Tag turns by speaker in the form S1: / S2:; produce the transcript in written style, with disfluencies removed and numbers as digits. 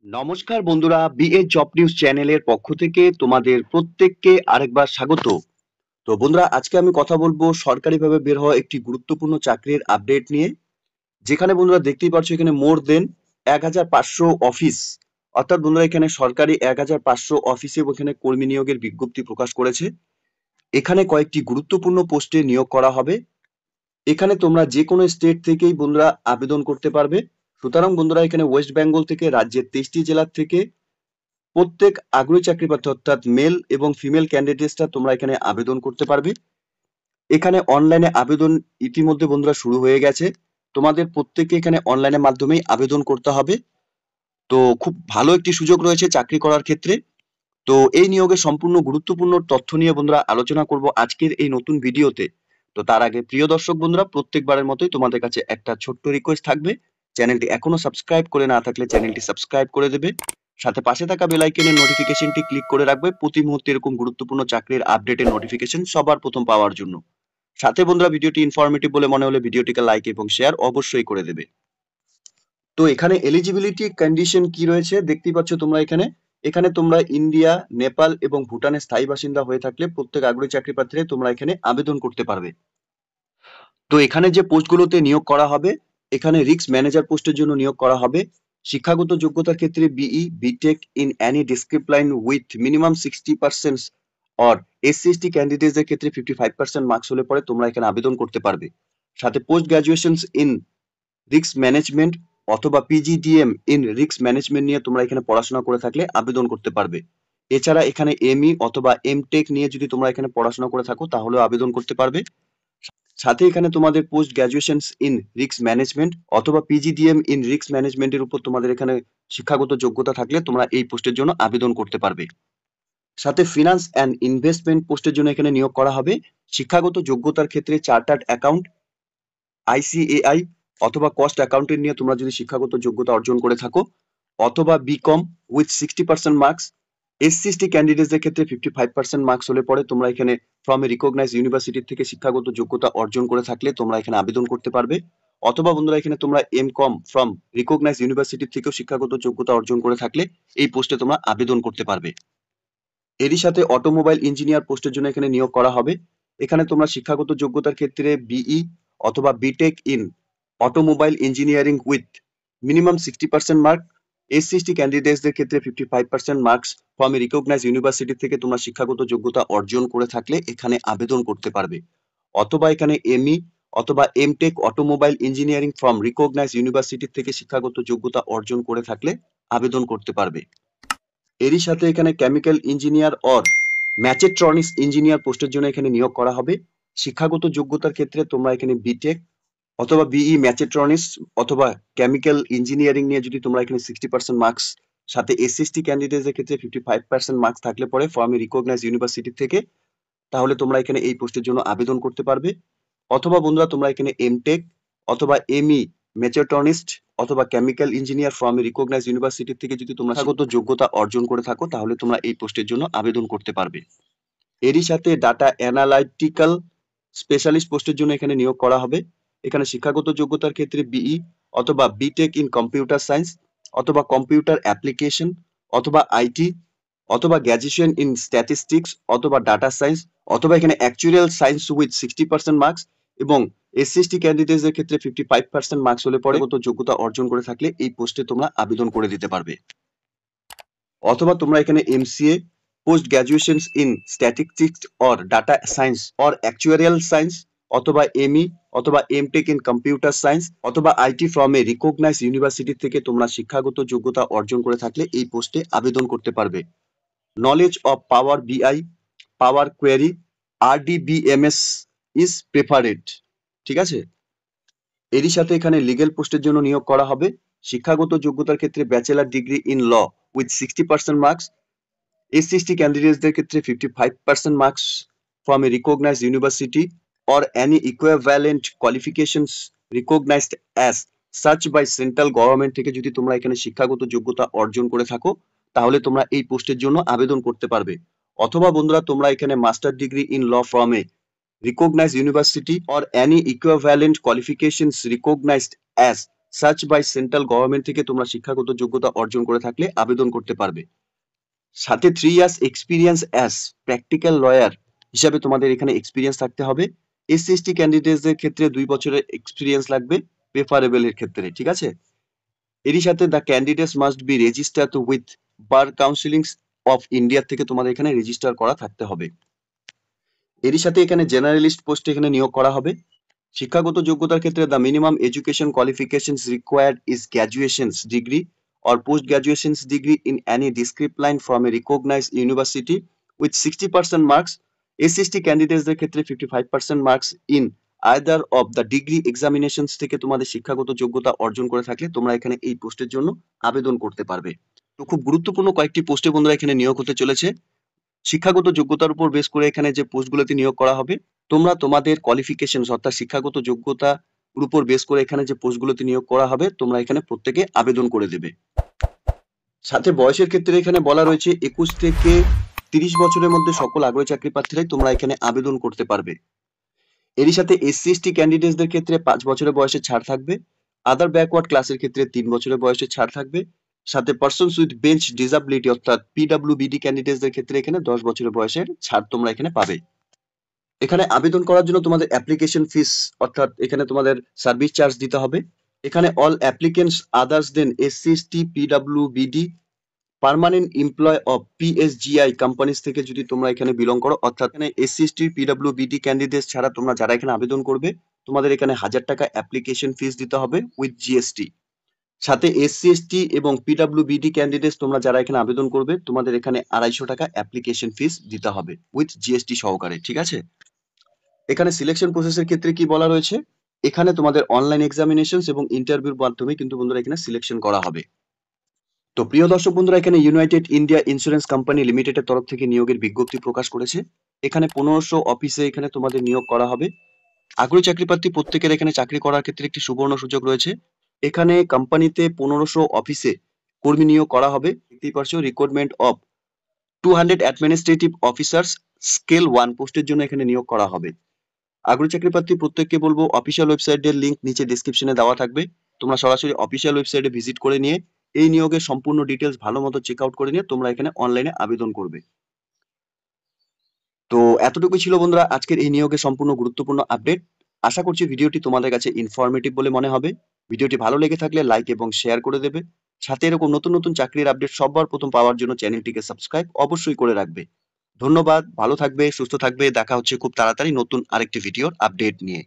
S1: নমস্কার বন্ধুরা, BA job news চ্যানেলের পক্ষ থেকে তোমাদের প্রত্যেককে আরেকবার স্বাগত। তো বন্ধুরা, আজকে আমি কথা বলবো সরকারিভাবে বের হওয়া একটি গুরুত্বপূর্ণ চাকরির আপডেট নিয়ে। যেখানে বন্ধুরা দেখতেই পাচ্ছ এখানে মোর দেন 1500 অফিস, অর্থাৎ বন্ধুরা এখানে সরকারি 1500 অফিসে এখানে কর্মী নিয়োগের বিজ্ঞপ্তি প্রকাশ করেছে। এখানে কয়েকটি গুরুত্বপূর্ণ পোস্টে নিয়োগ করা হবে। এখানে তোমরা যে কোনো স্টেট থেকেই বন্ধুরা আবেদন করতে পারবে। সুতরাং বন্ধুরা এখানে ওয়েস্ট বেঙ্গল থেকে রাজ্যের 23টি জেলার থেকে প্রত্যেক আগ্রহী চাকরি প্রার্থী অর্থাৎ মেল এবং ফিমেল ক্যান্ডিডেটসরা তোমরা এখানে আবেদন করতে পারবে। এখানে অনলাইনে আবেদন ইতিমধ্যে বন্ধুরা শুরু হয়ে গেছে। তোমাদের প্রত্যেককে এখানে অনলাইনের মাধ্যমেই আবেদন করতে হবে। তো খুব ভালো একটি সুযোগ রয়েছে চাকরি করার ক্ষেত্রে। তো এই নিয়োগের সম্পূর্ণ গুরুত্বপূর্ণ তথ্য নিয়ে বন্ধুরা আলোচনা করব আজকের এই নতুন ভিডিওতে। তো তার আগে প্রিয় দর্শক বন্ধুরা, প্রত্যেকবারের মতোই তোমাদের কাছে একটা ছোট্ট রিকোয়েস্ট থাকবে। চ্যানেলটি এখনো সাবস্ক্রাইব করে না থাকলে চ্যানেলটি সাবস্ক্রাইব করে দেবে। সাথে পাশে থাকা বেল আইকনের নোটিফিকেশনটি ক্লিক করে রাখবে প্রতি মুহূর্তে এরকম গুরুত্বপূর্ণ চাকরির আপডেটের নোটিফিকেশন সবার প্রথম পাওয়ার জন্য। সাথে বন্ধুরা ভিডিওটি ইনফরমেটিভ বলে মনে হলে ভিডিওটিকে লাইক এবং শেয়ার অবশ্যই করে দেবে। তো এখানে এলিজিবিলিটি কন্ডিশন কি রয়েছে দেখতেই পাচ্ছ তোমরা এখানে। এখানে তোমরা ইন্ডিয়া, নেপাল এবং ভুটানের স্থায়ী বাসিন্দা হয়ে থাকলে প্রত্যেক আগ্রহী চাকরি প্রার্থীরা তোমরা এখানে আবেদন করতে পারবে। তো এখানে যে পোস্টগুলোতে নিয়োগ করা হবে, এখানে রিস্ক ম্যানেজার পোস্টের জন্য নিয়োগ করা হবে। শিক্ষাগত যোগ্যতার ক্ষেত্রে BE, B Tech in any discipline with minimum 60% or SC ST ক্যান্ডিডেটদের ক্ষেত্রে 55% মার্কস হলে পরে তোমরা এখানে আবেদন করতে পারবে। সাথে post graduations in risk management অথবা পিজিডিএম ইন রিস্ক ম্যানেজমেন্ট নিয়ে তোমরা এখানে পড়াশোনা করে থাকলে আবেদন করতে পারবে। এছাড়া এখানে এমই অথবা এমটেক নিয়ে যদি তোমরা এখানে পড়াশোনা করে থাকো তাহলেও আবেদন করতে পারবে। সাথে এখানে তোমাদের post graduations in risk management অথবা পিজিডিএম ইন রিস্ক ম্যানেজমেন্টের উপর তোমাদের এখানে শিক্ষাগত যোগ্যতা থাকলে তোমরা এই পোস্টের জন্য আবেদন করতে পারবে। সাথে ফিনান্স অ্যান্ড ইনভেস্টমেন্ট পোস্টের জন্য এখানে নিয়োগ করা হবে। শিক্ষাগত যোগ্যতার ক্ষেত্রে চার্টার্ড অ্যাকাউন্ট, আইসিএআই অথবা কস্ট অ্যাকাউন্টেন্ট নিয়ে তোমরা যদি শিক্ষাগত যোগ্যতা অর্জন করে থাকো, অথবা বিকম উইথ 60% মার্কস। এসসি/এসটি ক্যান্ডিডেটদের ক্ষেত্রে 55% মার্কস হলে পরে তোমরা এখানে ফ্রম এ রিকগনাইজ ইউনিভার্সিটি থেকে শিক্ষাগত যোগ্যতা অর্জন করে থাকলে তোমরা এখানে আবেদন করতে পারবে। অথবা বন্ধুরা এখানে তোমরা এমকম ফ্রম রিকগনাইজ ইউনিভার্সিটি থেকেও শিক্ষাগত যোগ্যতা অর্জন করে থাকলে এই পোস্টে তোমরা আবেদন করতে পারবে। এরই সাথে অটোমোবাইল ইঞ্জিনিয়ার পোস্টের জন্য এখানে নিয়োগ করা হবে। এখানে তোমরা শিক্ষাগত যোগ্যতার ক্ষেত্রে বিই অথবা B Tech in automobile engineering with minimum 60% mark. SC ST ক্যান্ডিডেটসদের ক্ষেত্রে 55% marks from a recognise university থেকে তোমরা শিক্ষাগত যোগ্যতা অর্জন করে থাকলে এখানে আবেদন করতে পারবে। অথবা এখানে এমই অথবা M Tech automobile engineering from recognise university থেকে শিক্ষাগত যোগ্যতা অর্জন করে থাকলে আবেদন করতে পারবে। এরই সাথে এখানে কেমিক্যাল ইঞ্জিনিয়ার অর ম্যাচেট্রনিক্স ইঞ্জিনিয়ার পোস্টের জন্য এখানে নিয়োগ করা হবে। শিক্ষাগত যোগ্যতার ক্ষেত্রে তোমরা এখানে বিটেক অথবা বিই ম্যাচেট্রনিক্স অথবা কেমিক্যাল ইঞ্জিনিয়ারিং নিয়ে যদি তোমরা এখানে 60% মার্কস, সাথে এসসি/এসটি ক্যান্ডিডেটদের ক্ষেত্রে 55% মার্কস থাকলে পরে ফ্রম এ রিকগনাইজ ইউনিভার্সিটি থেকে, তাহলে তোমরা এখানে এই পোস্টের জন্য আবেদন করতে পারবে। অথবা বন্ধুরা তোমরা এখানে এমটেক অথবা এমই মেচাট্রনিস্ট অথবা chemical engineer from a recognise university থেকে যদি তোমরা শিক্ষাগত যোগ্যতা অর্জন করে থাকো তাহলে তোমরা এই পোস্টের জন্য আবেদন করতে পারবে। এরই সাথে ডাটা অ্যানালাইটিক্যাল স্পেশালিস্ট পোস্টের জন্য এখানে নিয়োগ করা হবে। এখানে শিক্ষাগত যোগ্যতার ক্ষেত্রে বিই অথবা বিটেক ইন কম্পিউটার সায়েন্স অথবা কম্পিউটার অ্যাপ্লিকেশন অথবা আইটি অথবা গ্র্যাজুয়েশন ইন স্ট্যাটিস্টিক্স অথবা ডাটা সায়েন্স অথবা এখানে অ্যাকচুয়ারিয়াল সায়েন্স উইথ 60% মার্কস এবং এসসি/এসটি ক্যান্ডিডেটদের ক্ষেত্রে 55% মার্কস হলে পরে যোগ্যতা অর্জন করে থাকলে এই পোস্টে তোমরা আবেদন করে দিতে পারবে। অথবা তোমরা এখানে MCA post graduations in statistics or data science or actuarial science অথবা এমই অথবা এমটেক ইন কম্পিউটার সায়েন্স অথবা IT from a recognise university থেকে তোমরা শিক্ষাগত যোগ্যতা অর্জন করে থাকলে এই পোস্টে আবেদন করতে পারবে। নলেজ অফ পাওয়ার বিআই, পাওয়ার কোয়েরি, আরডিবিএমএস ইজ প্রেফারেড। ঠিক আছে। এরই সাথে এখানে লিগ্যাল পোস্টের জন্য নিয়োগ করা হবে। শিক্ষাগত যোগ্যতার ক্ষেত্রে bachelor degree in law with 60% marks. SC ST ক্যান্ডিডেটসদের ক্ষেত্রে 55% marks from a recognised university or any equivalent qualifications recognised as such by central government থেকে যদি তোমরা এখানে শিক্ষাগত যোগ্যতা অর্জন করে থাকো তাহলে তোমরা এই পোস্টের জন্য আবেদন করতে পারবে। অথবা বন্ধুরা তোমরা এখানে master degree in law from a recognized university or any equivalent qualifications recognized as সার্চ বাই সেন্ট্রাল গভর্নমেন্ট থেকে তোমরা শিক্ষাগত যোগ্যতা অর্জন করে থাকলে আবেদন করতে পারবে। সাথে 3 years experience as practical lawyer হিসাবে তোমাদের এখানে এক্সপিরিয়েন্স থাকতে হবে। এসসি এসটি ক্যান্ডিডেটসদের ক্ষেত্রে 2 বছরের এক্সপিরিয়েন্স লাগবে প্রেফারেবল এর ক্ষেত্রে, ঠিক আছে। এরই সাথে the candidates must be registered with bar counselling of India থেকে তোমাদের এখানে রেজিস্টার করা থাকতে হবে। এরই সাথে এখানে জেনারেলিস্ট পোস্টে এখানে নিয়োগ করা হবে। শিক্ষাগত যোগ্যতার ক্ষেত্রে the minimum education qualifications required is graduations degree or post graduation's degree in any discipline from a recognized university with 60% marks. SC/ST ক্যান্ডিডেটসদের ক্ষেত্রে 55% marks in either of the degree examinations থেকে তোমাদের শিক্ষাগত যোগ্যতা অর্জন করে থাকলে তোমরা এখানে এই পোস্টের জন্য আবেদন করতে পারবে। তো খুব গুরুত্বপূর্ণ কয়েকটি পোস্টে বন্ধুরা এখানে নিয়োগ হতে চলেছে। শিক্ষাগত যোগ্যতার উপর বেস করে এখানে যে পোস্টগুলোতে নিয়োগ করা হবে, তোমরা তোমাদের কোয়ালিফিকেশনস অর্থাৎ শিক্ষাগত যোগ্যতা উপর বেস করে এখানে যে পোস্টগুলোতে নিয়োগ করা হবে তোমরা এখানে প্রত্যেকে আবেদন করে দেবে। সাথে বয়সের ক্ষেত্রে এখানে বলা রয়েছে 21 থেকে 30 বছরের মধ্যে সকল আগ্রহী চাকরি প্রার্থীরাই তোমরা এখানে আবেদন করতে পারবে। এরই সাথে এসসি এসটি ক্যান্ডিডেটসদের ক্ষেত্রে 5 বছরের বয়সে ছাড় থাকবে। আদার ব্যাকওয়ার্ড ক্লাসের ক্ষেত্রে 3 বছরের বয়সে ছাড় থাকবে। সাথে পারসনস উইথ বেঞ্চ ডিসএবিলিটি অর্থাৎ পিডব্লিউবিডি ক্যান্ডিডেটসদের ক্ষেত্রে এখানে 10 বছরের বয়সের ছাড় তোমরা এখানে পাবে। এখানে আবেদন করার জন্য তোমাদের অ্যাপ্লিকেশন ফিস অর্থাৎ এখানে তোমাদের সার্ভিস চার্জ দিতে হবে। এখানে all applicants others than SC ST PWBD permanent employ of PSGI companies থেকে যদি তোমরা এখানে বিলং করো, অর্থাৎ এখানে এসসি এসটি পিডব্লিউবিডি ক্যান্ডিডেট ছাড়া তোমরা যারা এখানে আবেদন করবে তোমাদের এখানে 1000 টাকা অ্যাপ্লিকেশন ফিস দিতে হবে উইথ জিএসটি। সাথে এসসি এসটি এবং পিডব্লিউবিডি ক্যান্ডিডেট তোমরা যারা এখানে আবেদন করবে তোমাদের এখানে 250 টাকা অ্যাপ্লিকেশন ফিস দিতে হবে উইথ জিএসটি সহকারে, ঠিক আছে। এখানে সিলেকশন প্রসেসের ক্ষেত্রে কি বলা রয়েছে, এখানে তোমাদের অনলাইন এক্সামিনেশন এবং ইন্টারভিউর মাধ্যমে কিন্তু বন্ধুরা এখানে সিলেকশন করা হবে। তো প্রিয় দর্শক বন্ধুরা, এখানে ইউনাইটেড ইন্ডিয়া ইন্স্যুরেন্স কোম্পানি লিমিটেডের তরফ থেকে নিয়োগের বিজ্ঞপ্তি প্রকাশ করেছে। এখানে 1500 অফিসে এখানে তোমাদের নিয়োগ করা হবে। আগ্রহী চাকরি প্রার্থী প্রত্যেকের এখানে চাকরি করার ক্ষেত্রে একটি সুবর্ণ সুযোগ রয়েছে। এখানে কোম্পানিতে 1500 অফিসে কর্মী নিয়োগ করা হবে। দেখতেই পারছো, recruitment of 200 administrative officers scale 1 পোস্টের জন্য এখানে নিয়োগ করা হবে। আগ্রহী চাকরি প্রার্থী প্রত্যেককে বলবো অফিসিয়াল ওয়েবসাইটের লিংক নিচে ডেসক্রিপশনে দেওয়া থাকবে, তোমরা সরাসরি অফিসিয়াল ওয়েবসাইটে ভিজিট করে নিয়ে এই নিয়োগের সম্পূর্ণ ডিটেলস ভালো মতো চেক আউট করে নিয়ে তোমরা এখানে অনলাইনে আবেদন করবে। তো এতটুকুই ছিল বন্ধুরা আজকের এই নিয়োগের সম্পূর্ণ গুরুত্বপূর্ণ আপডেট। আশা করছি ভিডিওটি তোমাদের কাছে ইনফরমেটিভ বলে মনে হবে। ভিডিওটি ভালো লেগে থাকলে লাইক এবং শেয়ার করে দেবে। সাথে এরকম নতুন নতুন চাকরির আপডেট সবার প্রথম পাওয়ার জন্য চ্যানেলটিকে সাবস্ক্রাইব অবশ্যই করে রাখবে। ধন্যবাদ, ভালো থাকবে, সুস্থ থাকবে। দেখা হচ্ছে খুব তাড়াতাড়ি নতুন আরেকটি ভিডিওর আপডেট নিয়ে।